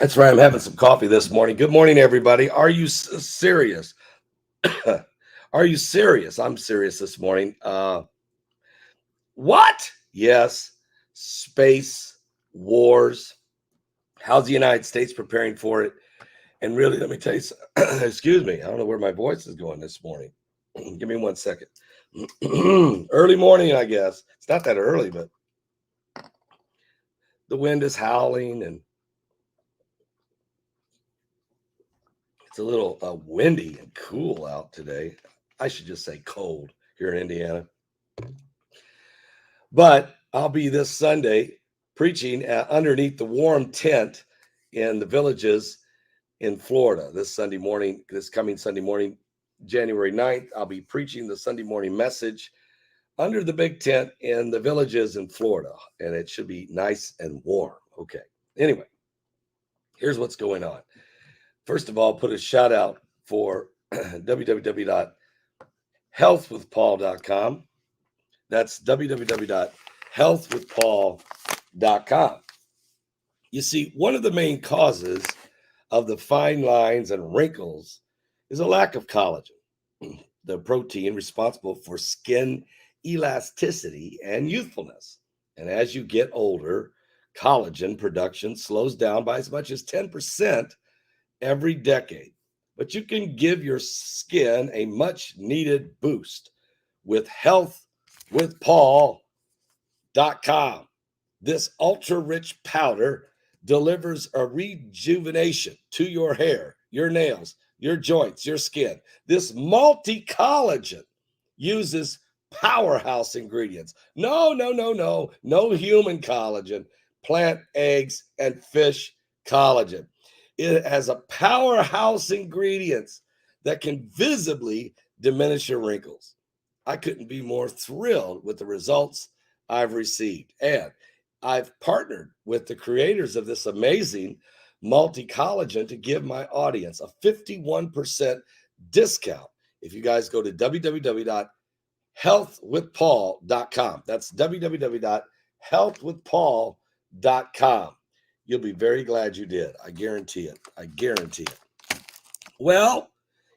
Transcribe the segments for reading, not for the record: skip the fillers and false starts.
That's right. I'm having some coffee this morning. Good morning, everybody. Are you serious? Are you serious? I'm serious this morning. What? Yes, space wars. How's the United States preparing for it? And really, let me tell you, excuse me. I don't know where my voice is going this morning. Give me 1 second. Early morning, I guess. It's not that early, but the wind is howling and it's a little windy and cool out today. I should just say cold here in Indiana. But I'll be this Sunday preaching underneath the warm tent in the villages in Florida this Sunday morning, this coming Sunday morning, January 9th. I'll be preaching the Sunday morning message under the big tent in the villages in Florida, and it should be nice and warm. Okay. Anyway, here's what's going on. First of all, put a shout out for www.healthwithpaul.com. That's www.healthwithpaul.com. You see, one of the main causes of the fine lines and wrinkles is a lack of collagen, the protein responsible for skin elasticity and youthfulness. And as you get older, collagen production slows down by as much as 10% every decade. But you can give your skin a much needed boost with healthwithpaul.com. This ultra rich powder delivers a rejuvenation to your hair, your nails, your joints, your skin. This multi collagen uses powerhouse ingredients. No human collagen, plant, eggs, and fish collagen. It has a powerhouse ingredients that can visibly diminish your wrinkles. I couldn't be more thrilled with the results I've received. And I've partnered with the creators of this amazing multi-collagen to give my audience a 51% discount. If you guys go to www.healthwithpaul.com, that's www.healthwithpaul.com. You'll be very glad you did. I guarantee it. I guarantee it. Well,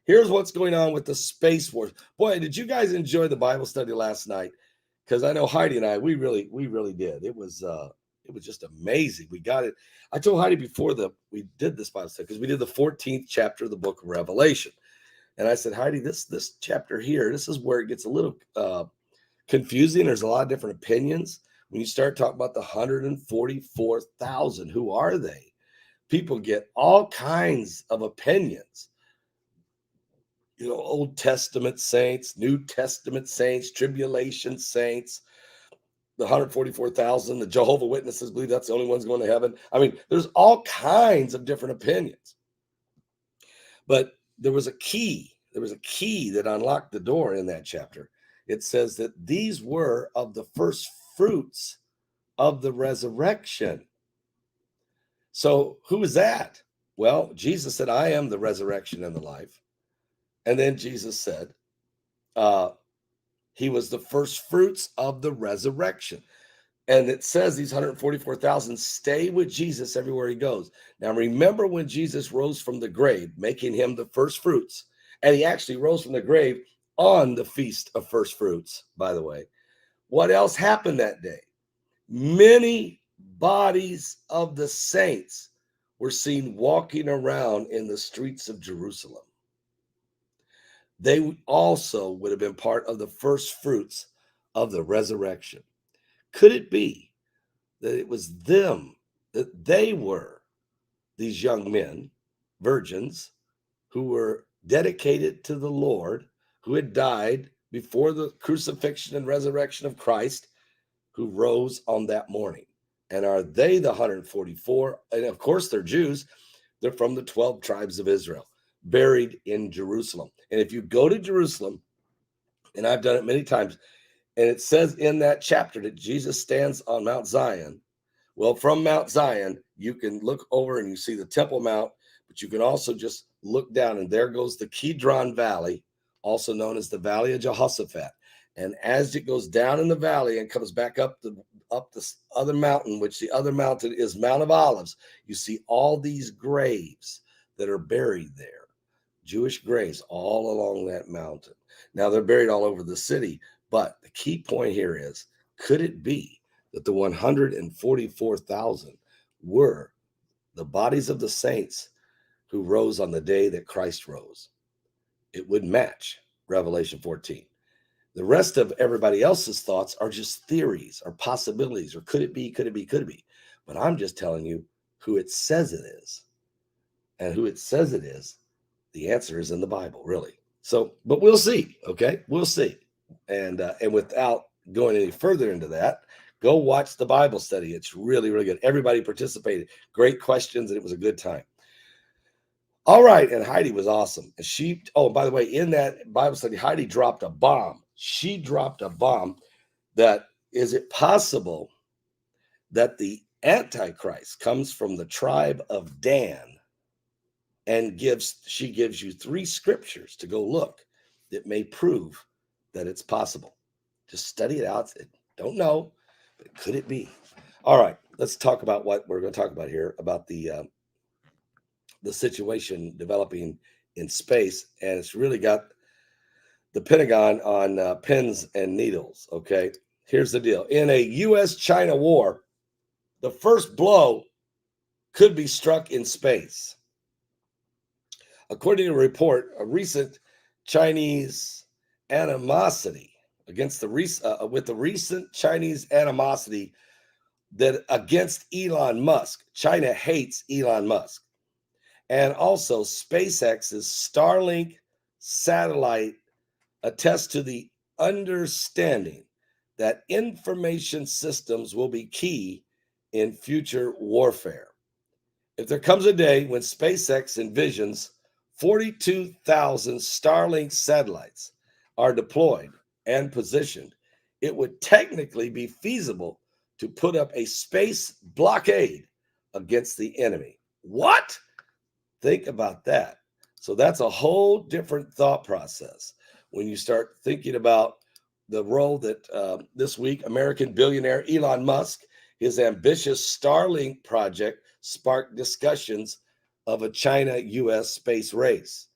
here's what's going on with the space wars. Boy, did you guys enjoy the Bible study last night? Because I know Heidi and I, we really did. It was just amazing. We got it. I told Heidi before we did this Bible study, because we did the 14th chapter of the book of Revelation. And I said, Heidi, this chapter here, this is where it gets a little confusing. There's a lot of different opinions. When you start talking about the 144,000, who are they? People get all kinds of opinions. You know, Old Testament saints, New Testament saints, tribulation saints, the 144,000, the Jehovah's Witnesses believe that's the only ones going to heaven. I mean, there's all kinds of different opinions. But there was a key. There was a key that unlocked the door in that chapter. It says that these were of the first fruits of the resurrection. So who is that? Well, Jesus said, I am the resurrection and the life. And then Jesus said, he was the first fruits of the resurrection. And it says these 144,000 stay with Jesus everywhere he goes. Now, remember when Jesus rose from the grave, making him the first fruits. And he actually rose from the grave on the Feast of First Fruits, by the way. What else happened that day? Many bodies of the saints were seen walking around in the streets of Jerusalem. They also would have been part of the first fruits of the resurrection. Could it be that it was them, that they were these young men, virgins, who were dedicated to the Lord, who had died before the crucifixion and resurrection of Christ, who rose on that morning? And are they the 144? And of course, they're Jews. They're from the 12 tribes of Israel, buried in Jerusalem. And if you go to Jerusalem, and I've done it many times, and it says in that chapter that Jesus stands on Mount Zion. Well, from Mount Zion, you can look over and you see the Temple Mount, but you can also just look down, and there goes the Kidron Valley, also known as the Valley of Jehoshaphat. And as it goes down in the valley and comes back up up this other mountain, which the other mountain is Mount of Olives, you see all these graves that are buried there, Jewish graves all along that mountain. Now they're buried all over the city, but the key point here is, could it be that the 144,000 were the bodies of the saints who rose on the day that Christ rose? It would match Revelation 14. The rest of everybody else's thoughts are just theories or possibilities, or could it be, could it be, could it be? But I'm just telling you who it says it is. And who it says it is, the answer is in the Bible, really. So, but we'll see, okay? We'll see. And without going any further into that, go watch the Bible study. It's really, really good. Everybody participated. Great questions, and it was a good time. All right, and Heidi was awesome. And by the way, in that Bible study, Heidi dropped a bomb. She dropped a bomb that, is it possible that the Antichrist comes from the tribe of Dan, and she gives you 3 scriptures to go look that may prove that it's possible. Just study it out. Don't know, but could it be? All right, let's talk about what we're going to talk about here, about the situation developing in space. And it's really got the Pentagon on pins and needles, okay? Here's the deal. In a U.S.-China war, the first blow could be struck in space. According to a report, a recent Chinese animosity against with the recent Chinese animosity that against Elon Musk. China hates Elon Musk. And also SpaceX's Starlink satellite attests to the understanding that information systems will be key in future warfare. If there comes a day when SpaceX envisions 42,000 Starlink satellites are deployed and positioned, it would technically be feasible to put up a space blockade against the enemy. What? Think about that. So that's a whole different thought process when you start thinking about the role that this week American billionaire Elon Musk, his ambitious Starlink project sparked discussions of a China-U.S. space race.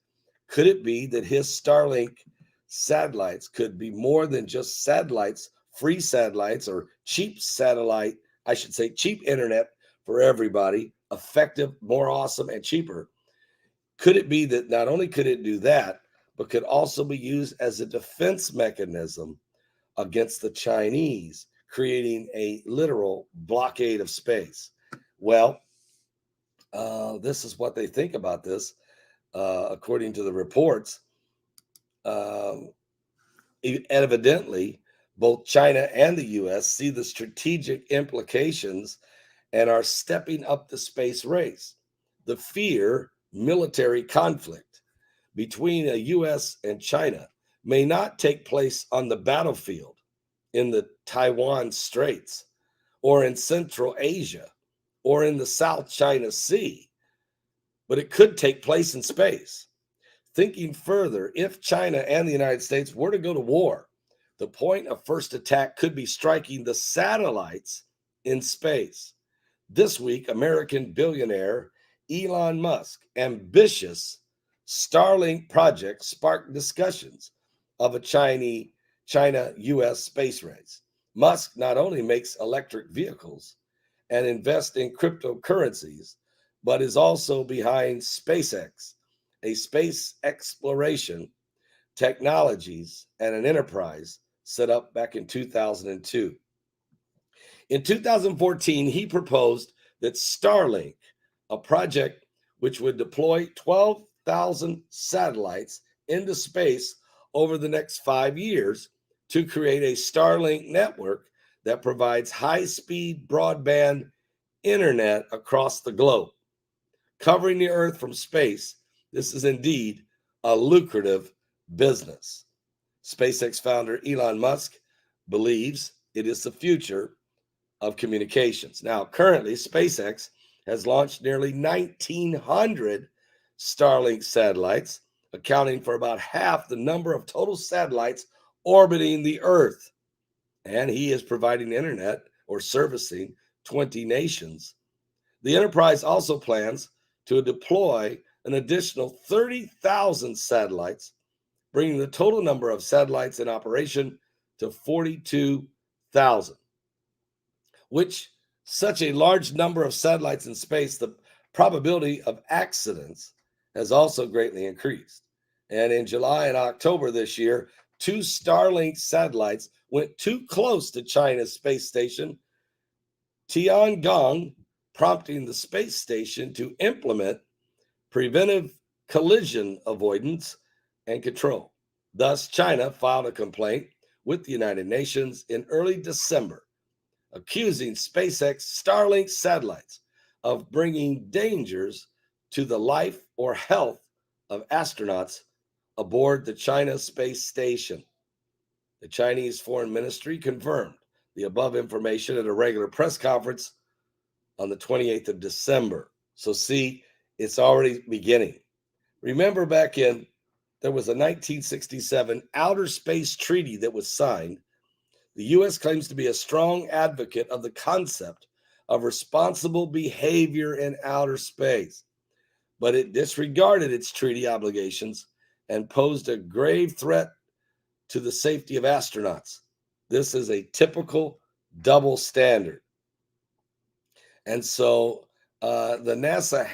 Could it be that his Starlink satellites could be more than just satellites, free satellites, or cheap satellite, I should say cheap internet for everybody, effective, more awesome, and cheaper? Could it be that not only could it do that, but could also be used as a defense mechanism against the Chinese, creating a literal blockade of space? Well, this is what they think about this, according to the reports. Evidently, both China and the U.S. see the strategic implications and are stepping up the space race. The fear military conflict between the U.S. and China may not take place on the battlefield in the Taiwan Straits or in Central Asia or in the South China Sea, but it could take place in space. Thinking further, if China and the United States were to go to war, the point of first attack could be striking the satellites in space. This week, American billionaire Elon Musk ambitious Starlink project sparked discussions of a China-U.S. space race. Musk not only makes electric vehicles and invests in cryptocurrencies, but is also behind SpaceX, a space exploration technologies and an enterprise set up back in 2002. In 2014, he proposed that Starlink, a project which would deploy 12,000 satellites into space over the next 5 years to create a Starlink network that provides high-speed broadband internet across the globe. Covering the Earth from space, this is indeed a lucrative business. SpaceX founder Elon Musk believes it is the future of communications. Now, currently, SpaceX has launched nearly 1,900 Starlink satellites, accounting for about half the number of total satellites orbiting the Earth. And he is providing internet or servicing 20 nations. The enterprise also plans to deploy an additional 30,000 satellites, bringing the total number of satellites in operation to 42,000, which such a large number of satellites in space, the probability of accidents has also greatly increased. And in July and October this year, 2 Starlink satellites went too close to China's space station, Tiangong, prompting the space station to implement preventive collision avoidance and control. Thus, China filed a complaint with the United Nations in early December, accusing SpaceX Starlink satellites of bringing dangers to the life or health of astronauts aboard the China space station. The Chinese Foreign Ministry confirmed the above information at a regular press conference on the 28th of December. So see, it's already beginning. Remember there was a 1967 Outer Space Treaty that was signed. The U.S. claims to be a strong advocate of the concept of responsible behavior in outer space, but it disregarded its treaty obligations and posed a grave threat to the safety of astronauts. This is a typical double standard. And so the NASA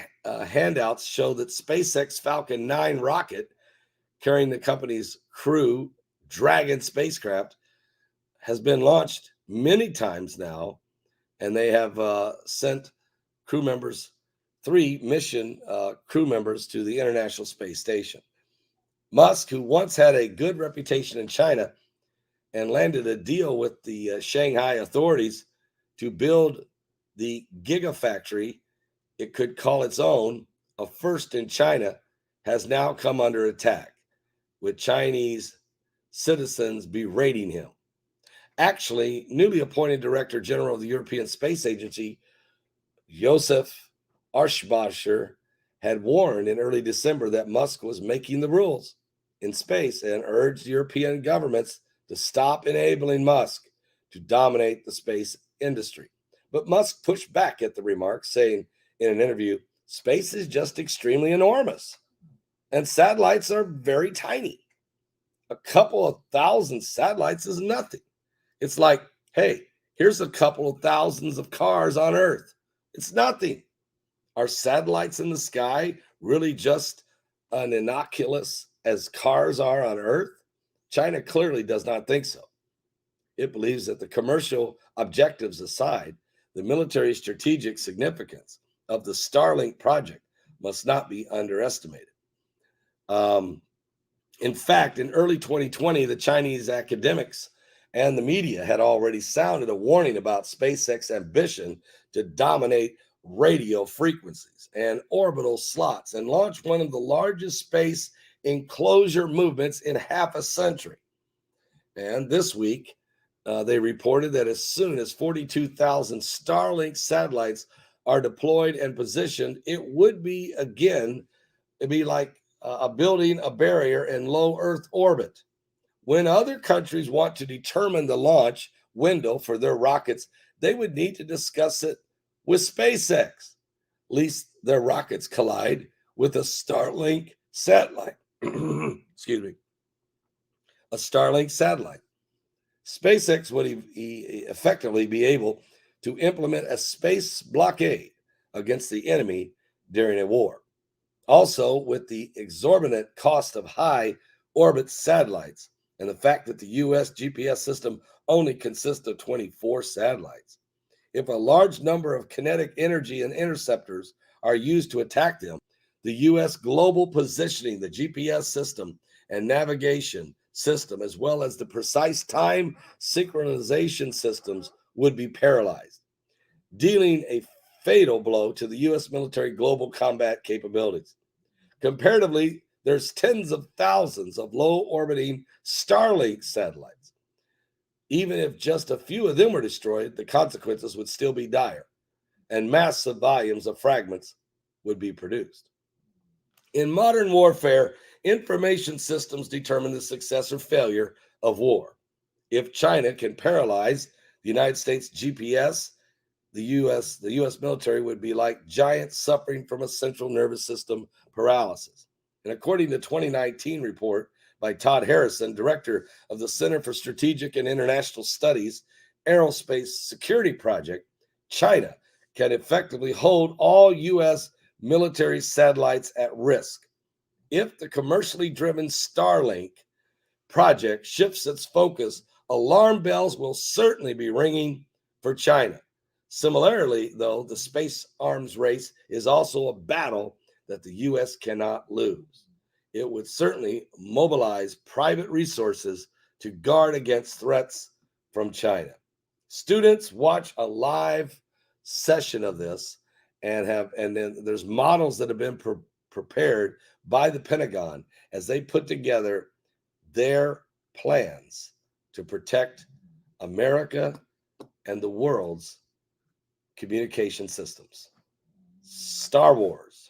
handouts show that SpaceX Falcon 9 rocket carrying the company's Crew Dragon spacecraft has been launched many times now, and they have sent crew members, 3 mission crew members to the International Space Station. Musk, who once had a good reputation in China and landed a deal with the Shanghai authorities to build the Gigafactory it could call its own, a first in China, has now come under attack, with Chinese citizens berating him. Actually, newly appointed Director General of the European Space Agency, Josef Aschbacher, had warned in early December that Musk was making the rules in space and urged European governments to stop enabling Musk to dominate the space industry. But Musk pushed back at the remarks, saying in an interview, space is just extremely enormous, and satellites are very tiny. A couple of thousand satellites is nothing. It's like, hey, here's a couple of thousands of cars on Earth. It's nothing. Are satellites in the sky really just an innocuous as cars are on Earth? China clearly does not think so. It believes that the commercial objectives aside, the military strategic significance of the Starlink project must not be underestimated. In fact, in early 2020, the Chinese academics and the media had already sounded a warning about SpaceX's ambition to dominate radio frequencies and orbital slots and launch one of the largest space enclosure movements in half a century. And this week, they reported that as soon as 42,000 Starlink satellites are deployed and positioned, it would be like building a barrier in low Earth orbit. When other countries want to determine the launch window for their rockets, they would need to discuss it with SpaceX, lest their rockets collide with a Starlink satellite. Excuse me. A Starlink satellite. SpaceX would effectively be able to implement a space blockade against the enemy during a war. Also, with the exorbitant cost of high orbit satellites and the fact that the U.S. GPS system only consists of 24 satellites, if a large number of kinetic energy and interceptors are used to attack them, the U.S. global positioning, the GPS system and navigation system, as well as the precise time synchronization systems, would be paralyzed, dealing a fatal blow to the U.S. military global combat capabilities. Comparatively, there's tens of thousands of low-orbiting Starlink satellites. Even if just a few of them were destroyed, the consequences would still be dire, and massive volumes of fragments would be produced. In modern warfare, information systems determine the success or failure of war. If China can paralyze The United States GPS, the U.S. military would be like giants suffering from a central nervous system paralysis. And according to a 2019 report by Todd Harrison, director of the Center for Strategic and International Studies Aerospace Security Project, China can effectively hold all U.S. military satellites at risk. If the commercially driven Starlink project shifts its focus, alarm bells will certainly be ringing for China. Similarly, though, the space arms race is also a battle that the U.S. cannot lose. It would certainly mobilize private resources to guard against threats from China. Students watch a live session of this and then there's models that have been prepared by the Pentagon as they put together their plans to protect America and the world's communication systems. Star Wars.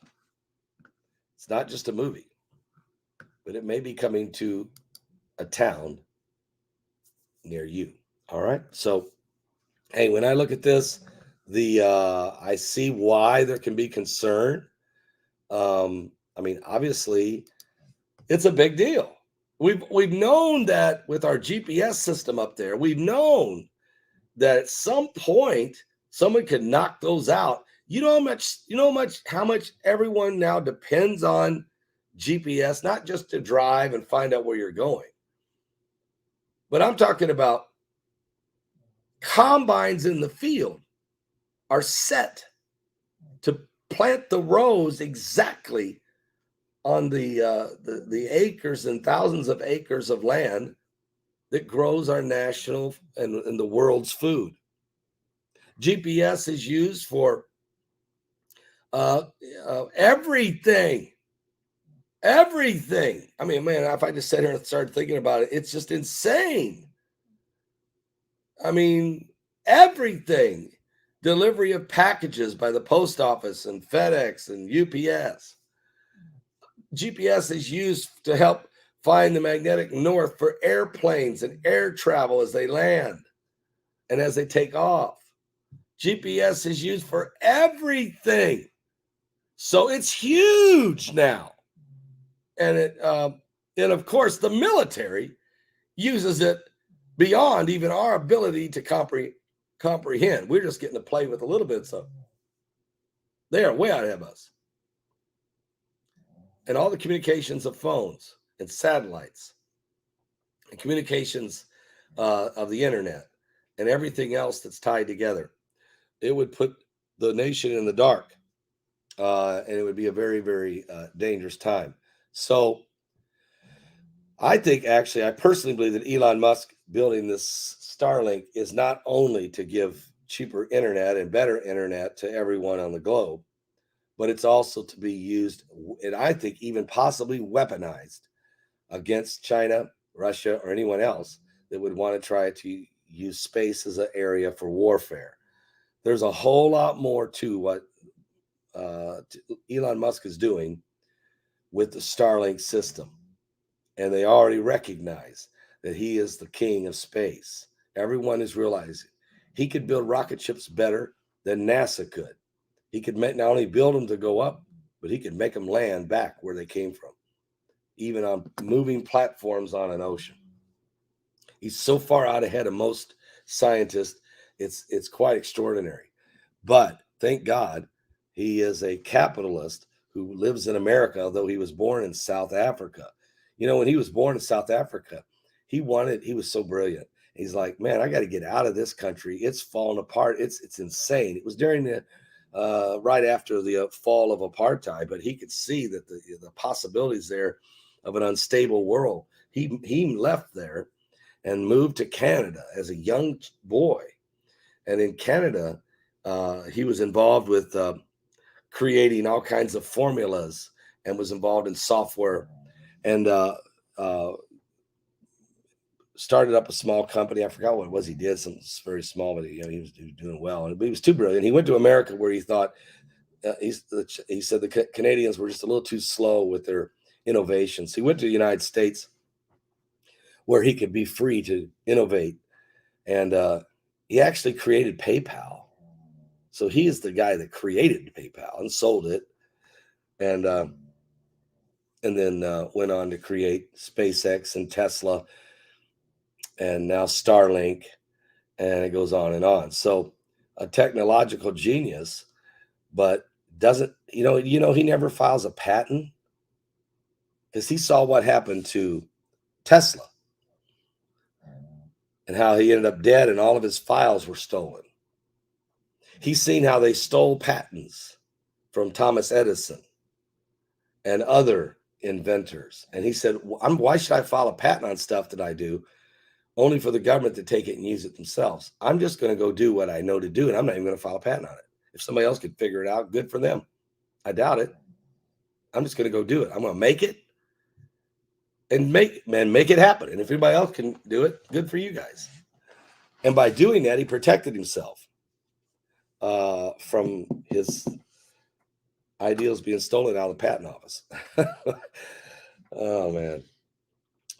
It's not just a movie, but it may be coming to a town near you. All right. So, hey, when I look at this, I see why there can be concern. I mean, obviously, it's a big deal. We've known that with our GPS system up there. We've known that at some point someone could knock those out. You know how much everyone now depends on GPS, not just to drive and find out where you're going. But I'm talking about combines in the field are set to plant the rows exactly on the acres and thousands of acres of land that grows our national and the world's food. GPS is used for everything. Everything. I mean, man, if I just sat here and started thinking about it, it's just insane. I mean, everything. Delivery of packages by the post office and FedEx and UPS. GPS is used to help find the magnetic north for airplanes and air travel as they land and as they take off. GPS is used for everything. So it's huge now. And and of course, the military uses it beyond even our ability to comprehend. We're just getting to play with a little bit of stuff. They are way ahead of us. And all the communications of phones and satellites and communications of the internet and everything else that's tied together, it would put the nation in the dark. And it would be a very, very dangerous time. So I personally believe that Elon Musk building this Starlink is not only to give cheaper internet and better internet to everyone on the globe, but it's also to be used, and I think even possibly weaponized against China, Russia, or anyone else that would want to try to use space as an area for warfare. There's a whole lot more to what Elon Musk is doing with the Starlink system. And they already recognize that he is the king of space. Everyone is realizing he could build rocket ships better than NASA could. He could not only build them to go up, but he could make them land back where they came from, even on moving platforms on an ocean. He's so far out ahead of most scientists. It's quite extraordinary. But thank God he is a capitalist who lives in America, although he was born in South Africa. You know, when he was born in South Africa, he was so brilliant. He's like, man, I got to get out of this country. It's falling apart. It's insane. It was during the right after the fall of apartheid, but he could see that the possibilities there of an unstable world. He left there and moved to Canada as a young boy. And in Canada, he was involved with creating all kinds of formulas and was involved in software and started up a small company. I forgot what it was he did, something very small, but he was doing well. But he was too brilliant. He went to America where he thought, he said the Canadians were just a little too slow with their innovations. He went to the United States where he could be free to innovate. And He actually created PayPal. So he is the guy that created PayPal and sold it, and then went on to create SpaceX and Tesla, and now Starlink, and it goes on and on. So a technological genius, but doesn't, he never files a patent because he saw what happened to Tesla and how he ended up dead and all of his files were stolen. He's seen how they stole patents from Thomas Edison and other inventors. And he said, why should I file a patent on stuff that I do only for the government to take it and use it themselves? I'm just going to go do what I know to do, and I'm not even going to file a patent on it. If somebody else could figure it out, good for them. I doubt it. I'm just going to go do it. I'm going to make it and make it happen. And if anybody else can do it, good for you guys. And by doing that, he protected himself from his ideals being stolen out of the patent office. Oh, man.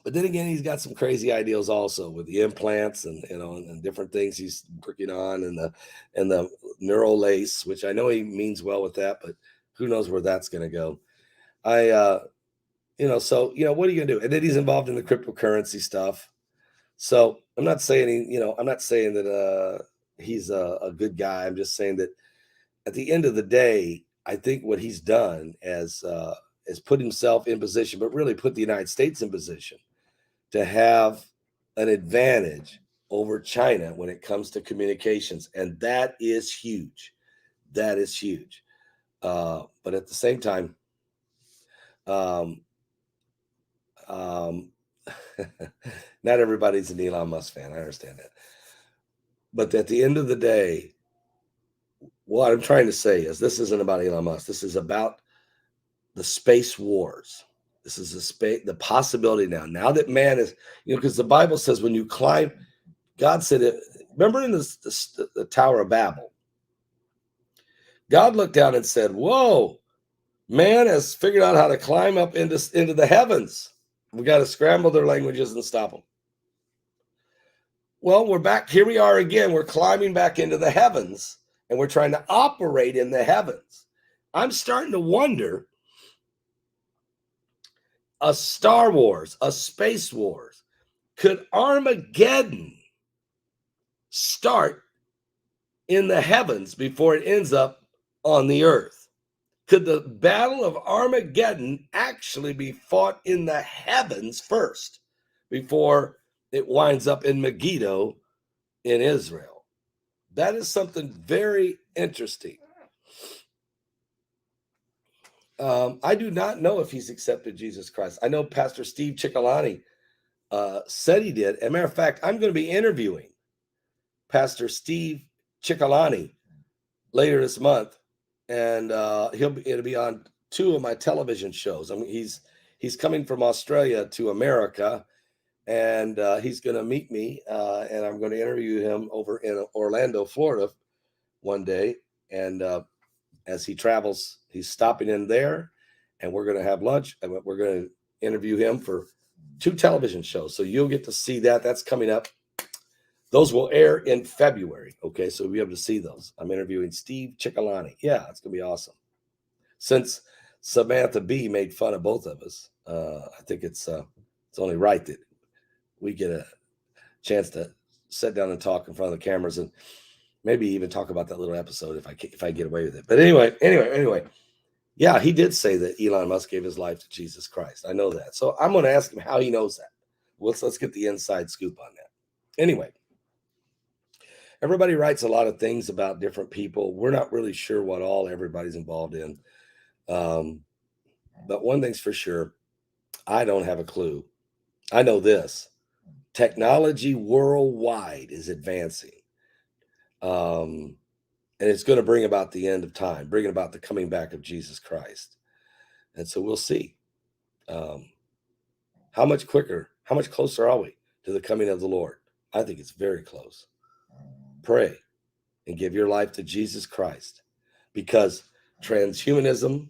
But then again, he's got some crazy ideals also with the implants and and different things he's working on, and the neural lace, which I know he means well with that, but who knows where that's going to go. So what are you going to do? And then he's involved in the cryptocurrency stuff. So I'm not saying that he's a good guy. I'm just saying that at the end of the day, I think what he's done is put himself in position, but really put the United States in position to have an advantage over China when it comes to communications. And that is huge. That is huge. But at the same time, not everybody's an Elon Musk fan. I understand that. But at the end of the day, what I'm trying to say is this isn't about Elon Musk. This is about the space wars. This is the possibility now that man is, because the Bible says when you climb, God said it. Remember in the Tower of Babel, God looked down and said, "Whoa, man has figured out how to climb up into the heavens. We got to scramble their languages and stop them." Well, we're back. Here we are again. We're climbing back into the heavens, and we're trying to operate in the heavens. I'm starting to wonder, a Star Wars, a Space Wars, could Armageddon start in the heavens before it ends up on the earth? Could the Battle of Armageddon actually be fought in the heavens first before it winds up in Megiddo in Israel? That is something very interesting. I do not know if he's accepted Jesus Christ. I know Pastor Steve Cicciolanti said he did. As a matter of fact, I'm going to be interviewing Pastor Steve Cicciolanti later this month, and it'll be on 2 of my television shows. I mean, he's coming from Australia to America, and he's going to meet me, and I'm going to interview him over in Orlando, Florida, one day. And as he travels, he's stopping in there, and we're going to have lunch, and we're going to interview him for 2 television shows. So you'll get to see that. That's coming up. Those will air in February. Okay, so we'll be able to see those. I'm interviewing Steve Cicciolanti. Yeah, it's going to be awesome. Since Samantha B made fun of both of us, I think it's only right that we get a chance to sit down and talk in front of the cameras, and maybe even talk about that little episode if I get away with it. But anyway, yeah, he did say that Elon Musk gave his life to Jesus Christ. I know that. So I'm going to ask him how he knows that. Let's get the inside scoop on that. Anyway, everybody writes a lot of things about different people. We're not really sure what all everybody's involved in. But one thing's for sure, I don't have a clue. I know this. Technology worldwide is advancing. And it's going to bring about the end of time, bringing about the coming back of Jesus Christ. And so we'll see. How much closer are we to the coming of the Lord? I think it's very close. Pray and give your life to Jesus Christ, because transhumanism,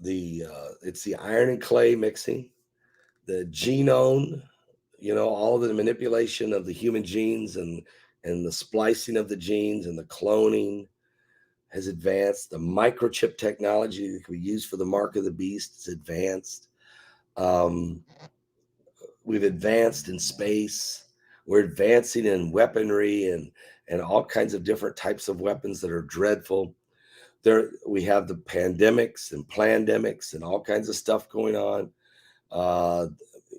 it's the iron and clay mixing, the genome, all the manipulation of the human genes and the splicing of the genes and the cloning has advanced. The microchip technology that can be used for the mark of the beast is advanced. We've advanced in space. We're advancing in weaponry and all kinds of different types of weapons that are dreadful. We have the pandemics and plandemics and all kinds of stuff going on.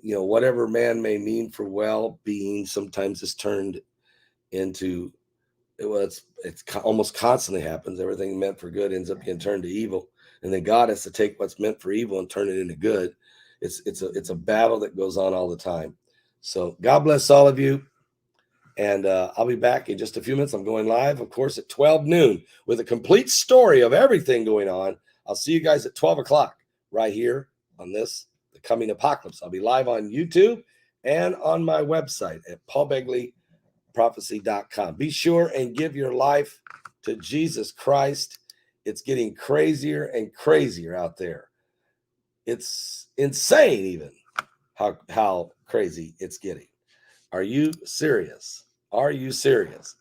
Whatever man may mean for well-being sometimes is turned into, it's almost constantly happens. Everything meant for good ends up being turned to evil, and then God has to take what's meant for evil and turn it into good. It's a battle that goes on all the time. So God bless all of you. And I'll be back in just a few minutes. I'm going live, of course, at 12 noon with a complete story of everything going on. I'll see you guys at 12 o'clock right here on the coming apocalypse. I'll be live on YouTube and on my website at paulbegleyprophecy.com. Be sure and give your life to Jesus Christ. It's getting crazier and crazier out there. It's insane even how crazy it's getting. Are you serious? Are you serious?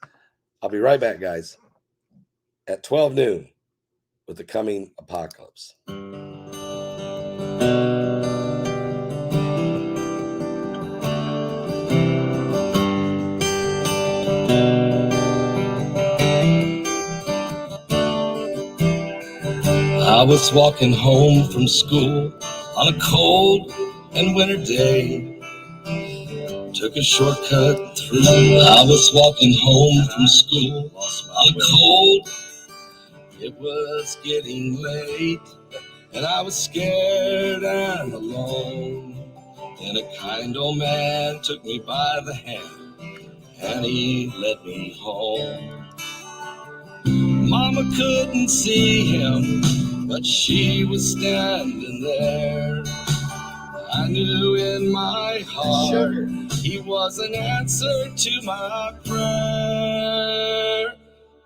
I'll be right back, guys, at 12 noon with the coming apocalypse. I was walking home from school on a cold and winter day. Took a shortcut through. I was walking home from school on a cold. It was getting late, and I was scared and alone. And a kind old man took me by the hand, and he led me home. Mama couldn't see him, but she was standing there. I knew in my heart he was an answer to my prayer.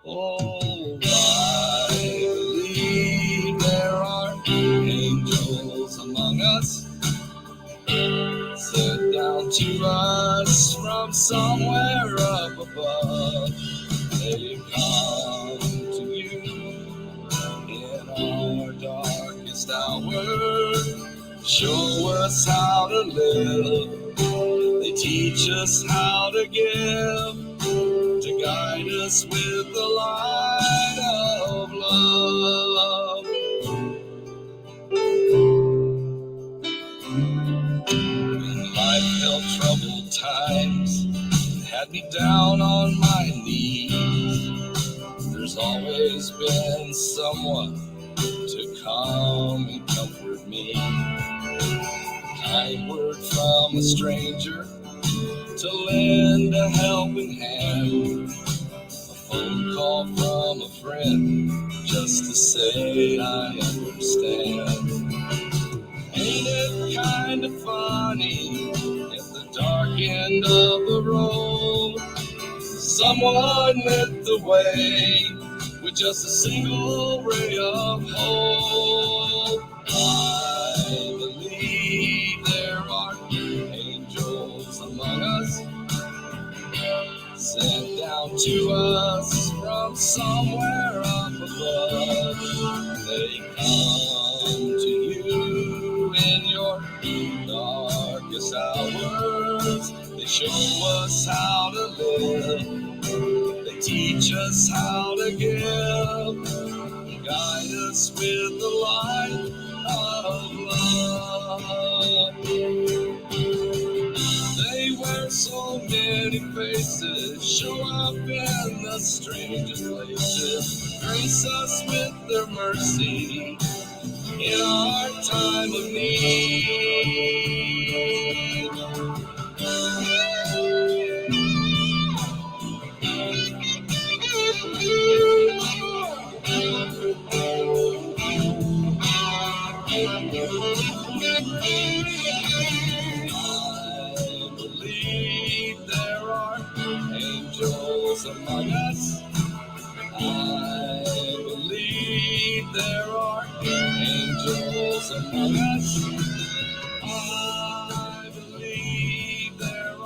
Oh, I believe there are angels among us, sent down to us from somewhere up above. They come to you in our darkest hour, show us how to live. They teach us how to give, to guide us with the light of love. When life held troubled times, had me down on my knees, there's always been someone to come and comfort me. A kind word from a stranger to lend a helping hand, a phone call from a friend just to say I understand. Ain't it kind of funny at the dark end of the road, someone lit the way with just a single ray of hope. I believe there are angels among us, sent down to us from somewhere up above. They come to you in your darkest hours. They show us how to live. They teach us how to give, guide us with the light of love. They wear so many faces, show up in the strangest places, grace us with their mercy in our time of need. Among us, I believe there are angels among us. I believe there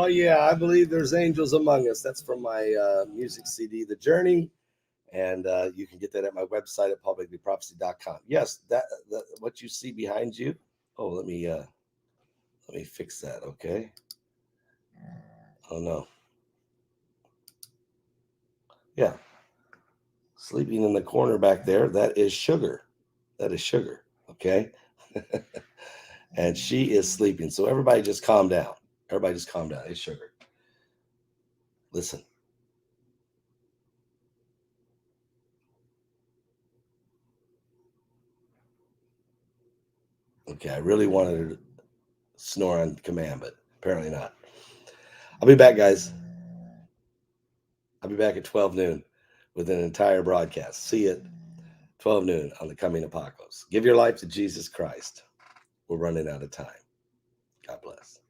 Oh, yeah, I believe there's angels among us. That's from my music CD, The Journey. And you can get that at my website at paulbegleyprophecy.com. Yes, that what you see behind you. Oh, let me fix that, okay? Oh, no. Yeah. Sleeping in the corner back there, that is Sugar. That is Sugar, okay? And she is sleeping. So everybody just calm down. Everybody just calm down. It's Sugar. Listen. Okay, I really wanted her to snore on command, but apparently not. I'll be back, guys. I'll be back at 12 noon with an entire broadcast. See you at 12 noon on the coming apocalypse. Give your life to Jesus Christ. We're running out of time. God bless.